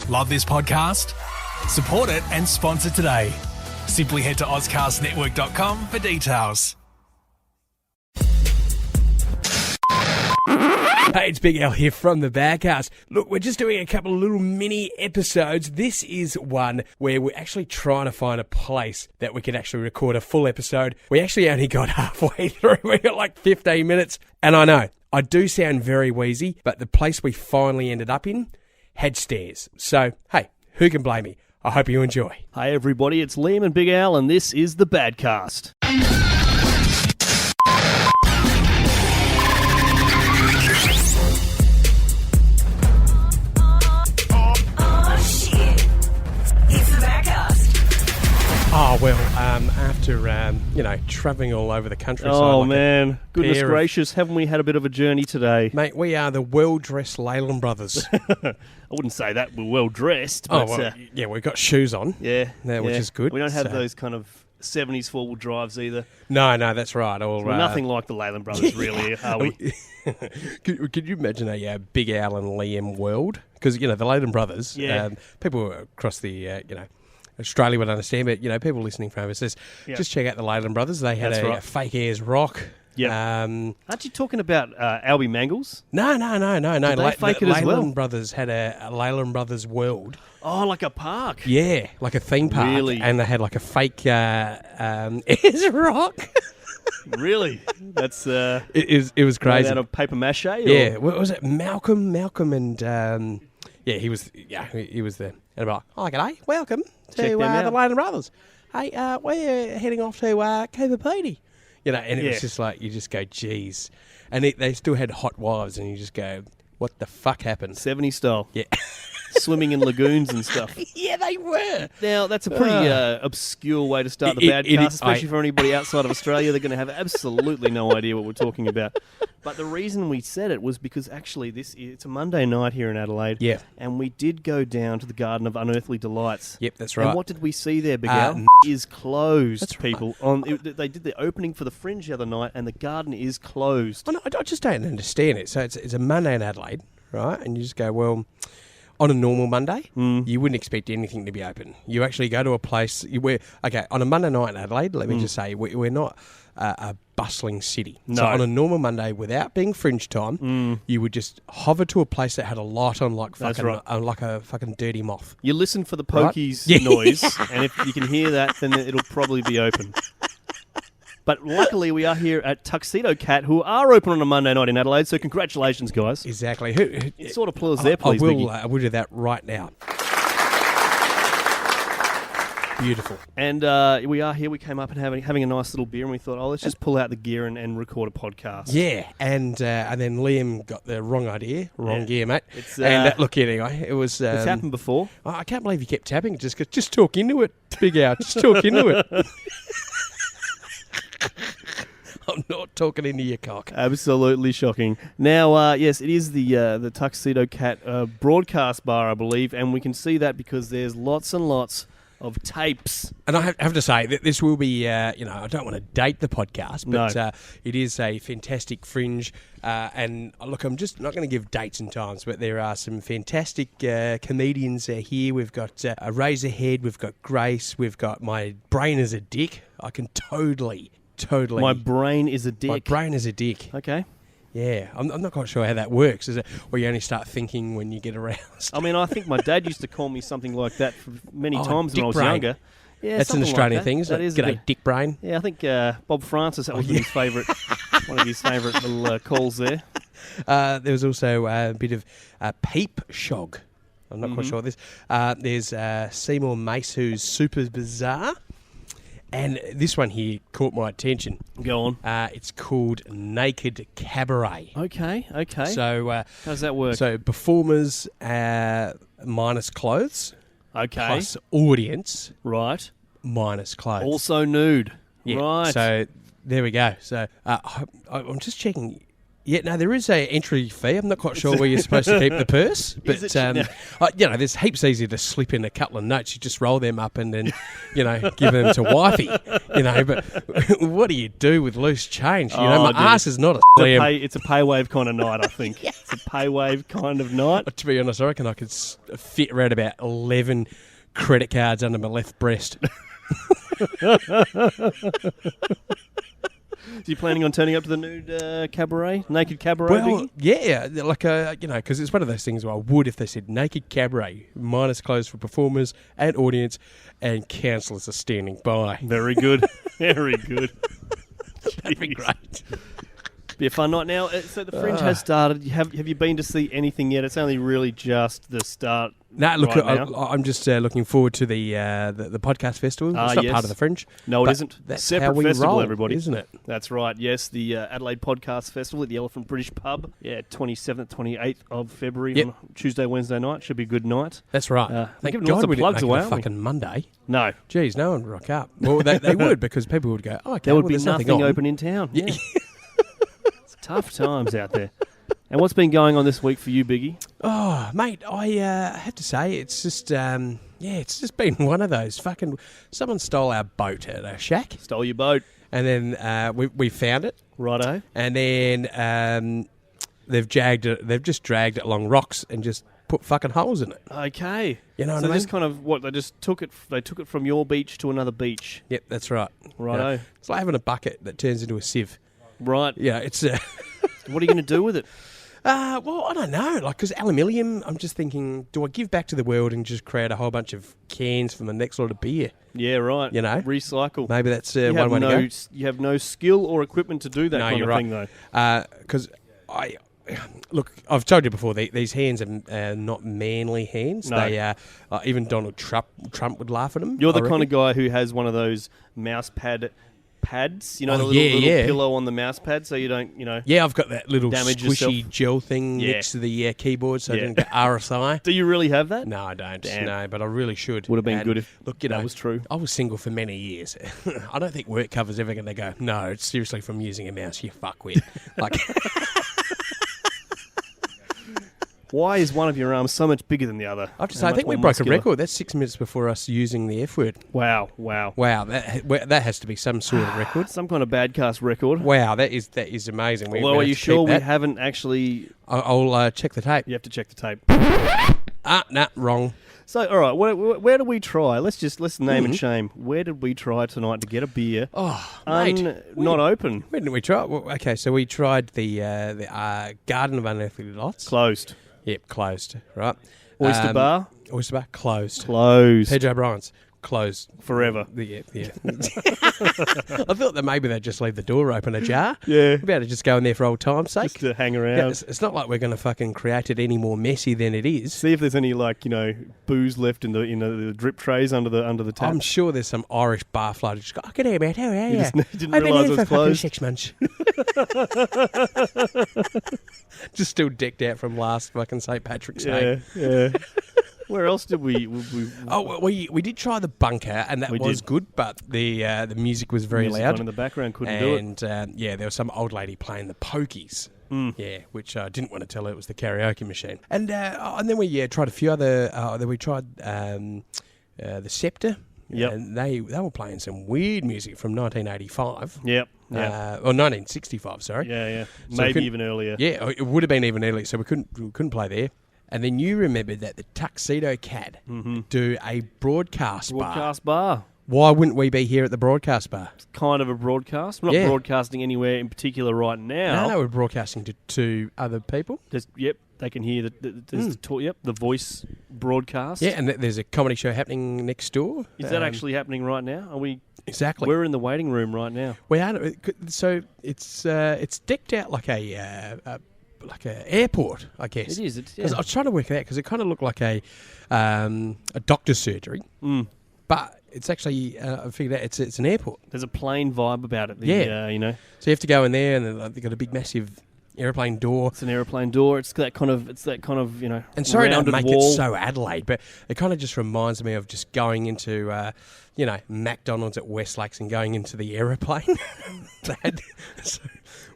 Love this podcast? Support it and sponsor today. Simply head to AuscastNetwork.com for details. Hey, it's Big Al here from the Badcast. Look, we're just doing a couple of little mini episodes. This is one where we're actually trying to find a place that we can actually record a full episode. We actually only got halfway through. We got like 15 minutes. And I know, I do sound very wheezy, but the place we finally ended up in had stairs. So, hey, who can blame me? I hope you enjoy. Hey everybody, it's Liam and Big Al, and this is the Badcast. Oh, well, after, travelling all over the countryside. Oh, like man. Goodness pair of- gracious, haven't we had a bit of a journey today? Mate, we are the well-dressed Leyland brothers. I wouldn't say that we're well-dressed, but yeah, we've got shoes on. yeah, which is good. We don't have So- those kind of 70s four-wheel drives either. No, that's right. We're nothing like the Leyland brothers, really, are we? Could you imagine a Big Al and Liam world? Because, the Leyland brothers, Yeah. people across the, Australia would understand, but, people listening from overseas, Yeah. just check out the Leyland brothers. They had That's a right. fake airs rock. Yep. Aren't you talking about Albie Mangles? No. Did they fake it as well? Leyland brothers had a Leyland brothers world. Oh, like a park. Yeah, like a theme park. Really? And they had like a fake airs rock. Really? That's It was crazy. out of paper mache? Or? Yeah, what was it? Malcolm and he was there. And I'm like, oh, g'day, welcome to Check them the out. Leyland Brothers. Hey, we're heading off to Cooper Pedy. And it Yeah. was just like, you just go, geez. And they still had hot wives, and you just go, what the fuck happened? 70s style. Yeah. Swimming in lagoons and stuff. Yeah, they were. Now, that's a pretty obscure way to start the It Badcast, is- especially for anybody outside of Australia. They're going to have absolutely no idea what we're talking about. But the reason we said it was because actually it's a Monday night here in Adelaide. Yeah. And we did go down to the Garden of Unearthly Delights. Yep, that's right. And what did we see there, Big Al? Is closed, That's right. people. They did the opening for the Fringe the other night, and the garden is closed. I just don't understand it. So it's a Monday in Adelaide, right? And you just go, well, on a normal Monday, you wouldn't expect anything to be open. You actually go to a place on a Monday night in Adelaide, let me just say, we're not a bustling city. No. So on a normal Monday, without being Fringe time, you would just hover to a place that had a light on like That's fucking right. like a fucking dirty moth. You listen for the Right? pokies Yeah. noise, and if you can hear that, then it'll probably be open. But luckily, we are here at Tuxedo Cat, who are open on a Monday night in Adelaide, so congratulations, guys. Exactly. Sort of applause there, please, I Biggie. will do that right now. Beautiful. And we are here. We came up and having a nice little beer, and we thought, let's just pull out the gear and record a podcast. Yeah, and then Liam got the wrong idea, wrong gear, mate. It's, Look, anyway, it was. It's happened before. I can't believe you kept tapping. Just talk into it, Big Al. Just talk into it. I'm not talking into your cock. Absolutely shocking. Now, yes, it is the Tuxedo Cat broadcast bar, I believe, and we can see that because there's lots and lots of tapes. And I have to say that this will be, I don't want to date the podcast, but No. it is a fantastic Fringe. And look, I'm just not going to give dates and times, but there are some fantastic comedians here. We've got Razorhead, we've got Grace, we've got My Brain is a Dick. I can totally. My brain is a dick. My brain is a dick. Okay. Yeah, I'm not quite sure how that works. Is it where you only start thinking when you get aroused? I mean, I think my dad used to call me something like that for many Oh, times when dick I was brain. younger. Yeah, That's an something like Australian that. thing, isn't That it? is a G'day, bit- dick brain. Yeah, I think Bob Francis, that was his favourite, one of his favourite little calls there. There was also a bit of peep shog. I'm not Mm-hmm. quite sure what this. There's Seymour Mace, who's super bizarre. And this one here caught my attention. Go on. It's called Naked Cabaret. Okay. So, How does that work? so performers minus clothes, Okay. plus audience Right. minus clothes. Also nude. Yeah, Right. So there we go. So I'm just checking. Yeah, no, there is a entry fee. I'm not quite sure where you're supposed to keep the purse, but there's heaps easier to slip in a couple of notes. You just roll them up and then, give them to wifey. But what do you do with loose change? My ass is not a slam. It's a pay wave kind of night, I think. Yeah. It's a pay wave kind of night. To be honest, I reckon I could fit around about 11 credit cards under my left breast. So you planning on turning up to the nude cabaret, naked cabaret? Well, yeah, because it's one of those things where I would if they said naked cabaret, minus clothes for performers and audience, and counsellors are standing by. Very good, very good. That'd be great. Be a fun night. Now, so the Fringe has started. Have you been to see anything yet? It's only really just the start. Look, right now. I'm just looking forward to the podcast festival. It's not part of the Fringe. No, it isn't. That's Separate how we festival, roll, everybody. Isn't it? That's right. Yes, the Adelaide Podcast Festival at the Elephant British Pub. Yeah, 27th, 28th of February on Tuesday, Wednesday night. Should be a good night. That's right. Thank Thank God God we we didn't plugs make away, it a aren't we? fucking Monday. No. Jeez, no one would rock up. Well, they would, because people would go, oh, okay, There would well, be there's nothing on. open in town. Yeah. It's tough times out there. And what's been going on this week for you, Biggie? Oh, mate, I have to say, it's just, it's just been one of those fucking... Someone stole our boat at a shack. Stole your boat. And then we found it. Righto. And then they've just dragged it along rocks and just put fucking holes in it. Okay. You know what so I mean? just kind of what they just took it. They took it from your beach to another beach. Yep, that's right. Righto. Yeah. It's like having a bucket that turns into a sieve. Right. Yeah, it's... What are you going to do with it? Well, I don't know. Because aluminium, I'm just thinking, do I give back to the world and just create a whole bunch of cans for the next lot of beer? Yeah, right. Recycle. Maybe that's one way to go. You have no skill or equipment to do that kind of thing, though. Because look, I've told you before, these hands are not manly hands. No. They even Donald Trump would laugh at them. You're the kind of guy who has one of those mouse pads, the little pillow on the mouse pad, so you don't, Yeah, I've got that little damage squishy yourself. gel thing next to the keyboard, so I didn't get RSI. Do you really have that? No, I don't. Damn. No, but I really should. Would have been good if that was true. I was single for many years. I don't think work cover's ever going to go, no, it's seriously from using a mouse, you fuckwit. Like... Why is one of your arms so much bigger than the other? I have to say, I think we broke a record. That's 6 minutes before us using the F word. Wow. Wow, that has to be some sort of record. Some kind of badcast record. Wow, that is amazing. Although, are you sure we haven't actually... I'll check the tape. You have to check the tape. Nah, wrong. So, all right, where do we try? Let's name and shame. Where did we try tonight to get a beer? Oh, mate. Not open. Where did we try? Well, okay, so we tried the Garden of Unearthly Lots. Closed. Yep, closed. Right. Oyster Bar? Oyster Bar, closed. Closed. Pedro O'Brien's, closed. Forever. Yeah. I thought that maybe they'd just leave the door open ajar. Yeah. We'd be able to just go in there for old time's sake. Just to hang around. Yeah, it's not like we're going to fucking create it any more messy than it is. See if there's any booze left in the drip trays under the tap. I'm sure there's some Irish bar float. Just go, oh, good day, mate. How are you? You didn't I've been realise here it was for closed. 6 months. Just still decked out from last fucking St. Patrick's Day. Yeah. Where else did we We did try the bunker, and that was good, but the music was very music loud. on in the background couldn't do it. And there was some old lady playing the pokies. Yeah, which I didn't want to tell her it was the karaoke machine. And then we tried a few other. Then we tried the Scepter. Yep. And they were playing some weird music from 1985. Yep. Or 1965, sorry. Yeah. So Maybe even earlier. Yeah, it would have been even earlier, so we couldn't play there. And then you remembered that the Tuxedo Cat do a broadcast bar. Why wouldn't we be here at the broadcast bar? It's kind of a broadcast. We're not broadcasting anywhere in particular right now. No, we're broadcasting to other people. They can hear the voice broadcast. Yeah, and there's a comedy show happening next door. Is that actually happening right now? Are we? Exactly. We're in the waiting room right now. We are. So it's decked out like a airport, I guess. It is. Because I was trying to work it out because it kind of looked like a doctor's surgery, but it's actually I figured out it's an airport. There's a plane vibe about it. So you have to go in there, and they've got a big, massive airplane door. It's an airplane door. It's that kind of And sorry to make wall. it so Adelaide, but it kind of just reminds me of just going into McDonald's at Westlakes and going into the aeroplane. So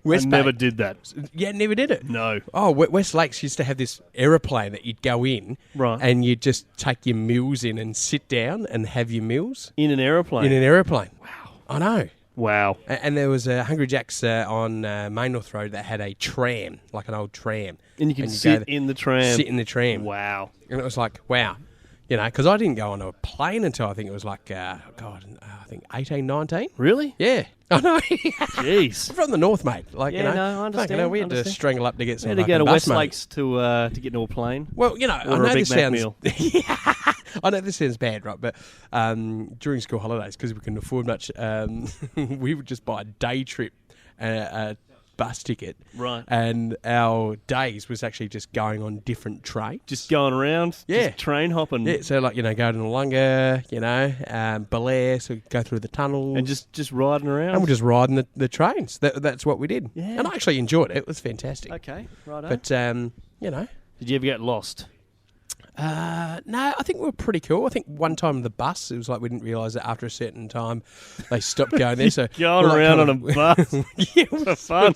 I never did that. Yeah, never did it. No. Oh, West Lakes used to have this aeroplane that you'd go in, Right. and you'd just take your meals in and sit down and have your meals In an aeroplane? in an aeroplane. Wow. I know. Wow. And there was a Hungry Jack's on Main North Road that had a tram, like an old tram. And you can go sit there- in the tram. Sit in the tram. Wow. And it was like, wow. You know, because I didn't go on a plane until I think it was like, I think 18, 19. Really? Yeah. I know. Jeez. From the north, mate. Like, Yeah, you know, no, I fucking understand, hell, we had to understand. strangle up to get some We had to go fucking to bus West money. Lakes to get into a plane. Well, you know, I Order a know Big this Mac sounds. meal. Yeah, I know this sounds bad, right? But during school holidays, because we couldn't afford much, we would just buy a day trip, a bus ticket, Right. And our days was actually just going on different trains. Just going around. Yeah. Just train hopping. Yeah, so like, you know, go to Noongar, you know, Belair, so go through the tunnels. And just riding around. And we're just riding the trains. That's what we did. Yeah. And I actually enjoyed it. It was fantastic. Okay, right. But, you know. Did you ever get lost? No, I think we were pretty cool. I think one time on the bus, it was like we didn't realise that after a certain time they stopped going there. So Going we're like around on kind a bus of- yeah, for fun.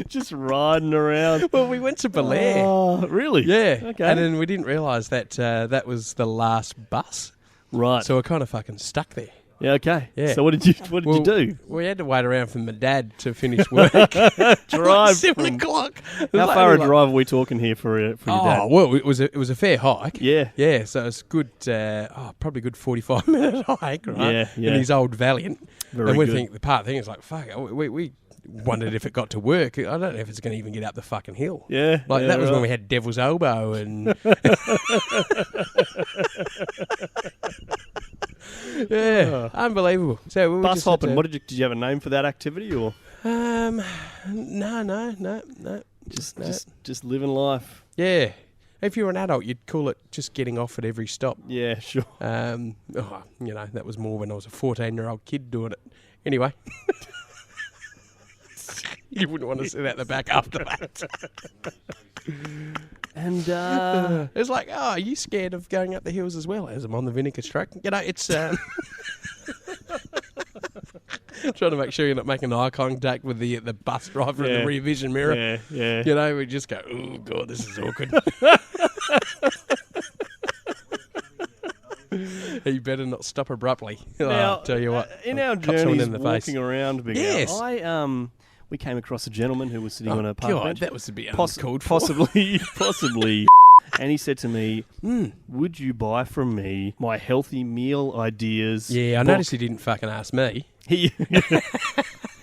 Just riding around. well, we went to Belair. Oh, really? Yeah. Okay. And then we didn't realise that that was the last bus. Right. So we're kind of fucking stuck there. yeah. Okay. Yeah. So what did you do? We had to wait around for my dad to finish work. Drive 7 from- o'clock. How far a drive are we talking here for your dad? Oh, well, it was a fair hike. Yeah. Yeah, so it's good, probably a good 45-minute hike, right? Yeah, yeah. In his old Valiant. Very and we good. think, the part thing is like, fuck, we wondered if it got to work. I don't know if it's going to even get up the fucking hill. Yeah. Like, yeah, that was right. when we had Devil's Elbow and... yeah, unbelievable. So we Bus just had hopping. to- Did you have a name for that activity or No. just living life? Yeah. If you were an adult, you'd call it just getting off at every stop. Yeah, sure. You know, that was more when I was a 14-year-old kid doing it. Anyway. You wouldn't want to see that in the back after that. And It's like, oh, are you scared of going up the hills as well as I'm on the vinegar stroke? You know, it's... trying to make sure you're not making eye contact with the bus driver in Yeah. the rear vision mirror. yeah. You know, we just go, oh, God, this is awkward. You better not stop abruptly. Now, I'll tell you what. in I'll our cop someone journeys in the walking face. around, Big Al, Yes. we came across a gentleman who was sitting Oh, on a park God, bench. that was a bit Poss- uncalled for. possibly. And he said to me, would you buy from me my healthy meal ideas? Yeah, I book?" noticed he didn't fucking ask me. He,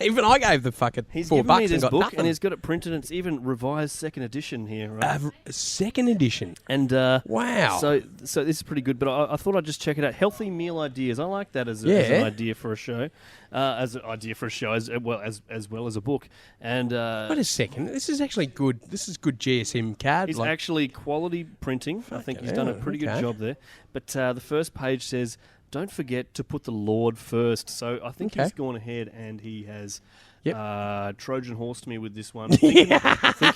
Even I gave the fucking he's $4 given me and this got book, nothing. and he's got it printed, and it's even revised second edition here, right? Second edition. And Wow. So this is pretty good, but I thought I'd just check it out. Healthy meal ideas. I like that as an Yeah. idea for a show, as well as a book. And Wait a second. This is actually good. This is good GSM card. it's actually quality printing. I think he's done a pretty okay. good job there. But the first page says, "Don't forget to put the Lord first." So I think Okay. he's gone ahead and he has. Yep. Trojan horsed me with this one, thinking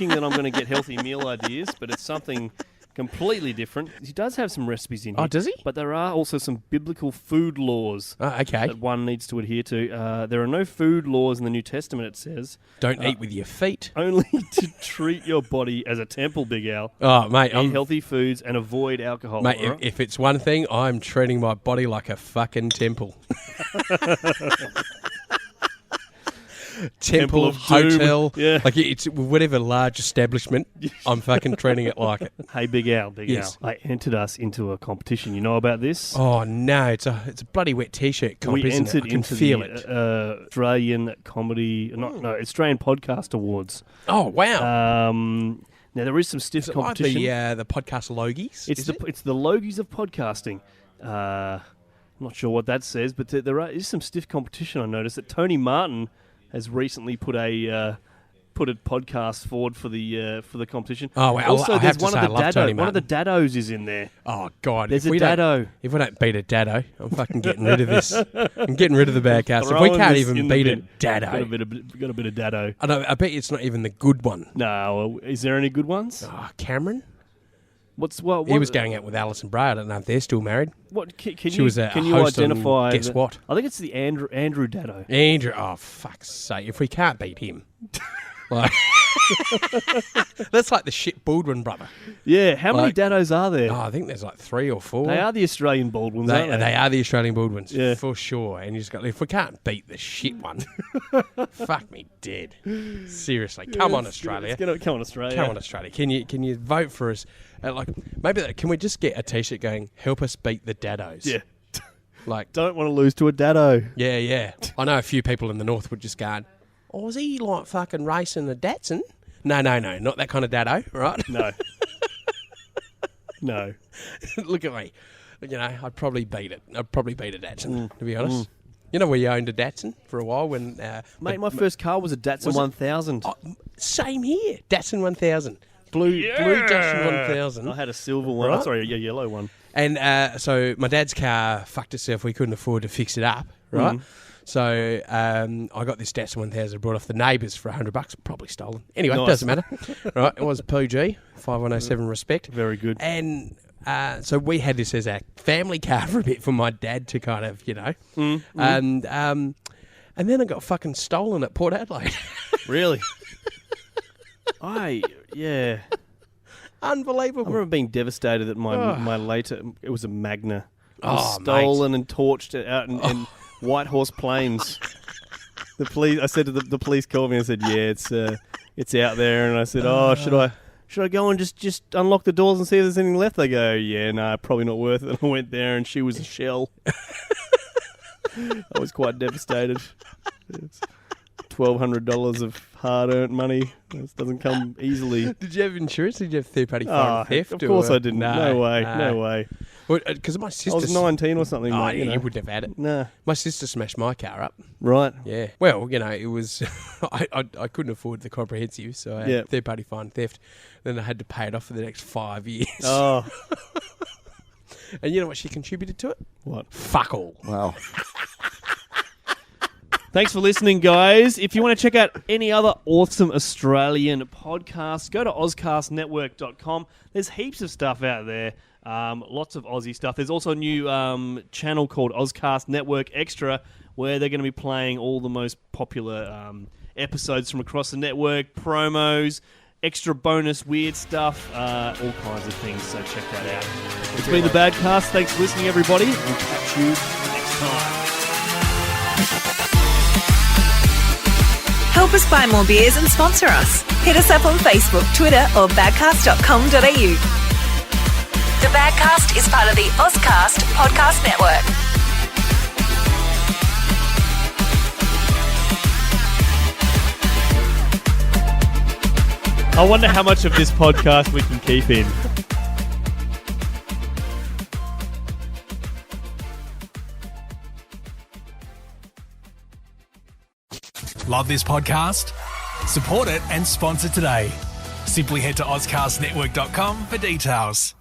that I'm going to get healthy meal ideas, but it's something completely different. He does have some recipes in here. Oh, does he? But there are also some biblical food laws Okay. that one needs to adhere to. There are no food laws in the New Testament, it says. Don't eat with your feet. Only to treat your body as a temple, Big Al. Oh, mate. Eat healthy foods and avoid alcohol. Mate, all right? if it's one thing, I'm treating my body like a fucking temple. Temple, of Doom. hotel, Yeah. like it's whatever large establishment. I'm fucking treating it like it. Hey, Big Al, Yes. I entered us into a competition. You know about this? Oh no, it's a bloody wet t-shirt comp, We isn't entered it? I can into feel the it. Australian Comedy, Australian Podcast Awards. Oh wow, Now there is some stiff is it like competition. the podcast Logies? It's it's the Logies of podcasting. I'm not sure what that says, but there is some stiff competition. I noticed that Tony Martin has recently put a podcast forward for the competition. Oh, wow. Also, I there's have to one say, of I the love Tony one of the Daddos is in there. Oh god, There's if a we Daddo. if we don't beat a Daddo, I'm fucking getting rid of this. I'm getting rid of the Badcast. If we Throwing can't this even in the beat a bin. Daddo, Got a bit of Daddo. I bet it's not even the good one. No, is there any good ones? Oh, Cameron. He was going out with Alison Bray. I don't know if they're still married. What can She you was a can you host on identify? Guess What? I think it's the Andrew Dado. Andrew, oh, fuck's sake. If we can't beat him. Like, that's like the shit Baldwin brother. Yeah, how many Like- Dados are there? Oh, I think there's like 3 or 4. They are the Australian Baldwins, aren't they? They are the Australian Baldwins, Yeah. for sure. And you just got, if we can't beat the shit one, fuck me dead. Seriously, come on, Australia. Come on, Australia. Come on, Australia. Can you vote for us? Can we just get a T-shirt going? Help us beat the Dados. Yeah. Like, Don't want to lose to a Dado. yeah. I know a few people in the north would just go, "Oh, was he like fucking racing a Datsun?" No, not that kind of Dado, right? No. No. Look at me. You know, I'd probably beat it. I'd probably beat a Datsun, to be honest. You know where you owned a Datsun for a while when... Mate, my first car was a Datsun 1000. Same here. Datsun 1000. Blue Datsun 1000. I had a silver one. Right. Sorry, a yellow one. And so my dad's car fucked itself. We couldn't afford to fix it up, right? So I got this Datsun 1000 brought off the neighbours for $100, probably stolen. Anyway, Nice. it doesn't matter. Right, it was PG, 5107 respect. Very good. And so we had this as our family car for a bit for my dad to kind of, you know. And then it got fucking stolen at Port Adelaide. Really? Yeah. I Unbelievable. remember being devastated that my later, it was a Magna. It was Oh, stolen and torched out in White Horse Plains. The police. I said to the police called me and said, "Yeah, it's out there." And I said, "Oh, should I go and just unlock the doors and see if there's anything left?" They go, "Yeah, no, probably not worth it." And I went there and she was a shell. I was quite devastated. It's $1,200 of hard-earned money. This doesn't come easily. Did you have insurance? Did you have third-party fire theft? Of course or- I didn't. No way. Because my sister... I was 19 or something. Oh, mate, yeah, you know. you wouldn't have had it. Nah. My sister smashed my car up. Right. Yeah. Well, you know, it was... I couldn't afford the comprehensive, so I had third-party fire and theft. Then I had to pay it off for the next 5 years. Oh. And you know what she contributed to it? What? Fuck all. Wow. Thanks for listening, guys. If you want to check out any other awesome Australian podcasts, go to ozcastnetwork.com. There's heaps of stuff out there. Lots of Aussie stuff. There's also a new channel called Ozcast Network Extra, where they're going to be playing all the most popular episodes from across the network, promos, extra bonus weird stuff, all kinds of things. So check that out. It's been the Badcast. Thanks for listening, everybody. We'll catch you next time. Help us buy more beers and sponsor us. Hit us up on Facebook, Twitter or badcast.com.au. The Badcast is part of the Ozcast Podcast Network. I wonder how much of this podcast we can keep in. Love this podcast? Support it and sponsor today. Simply head to ozcastnetwork.com for details.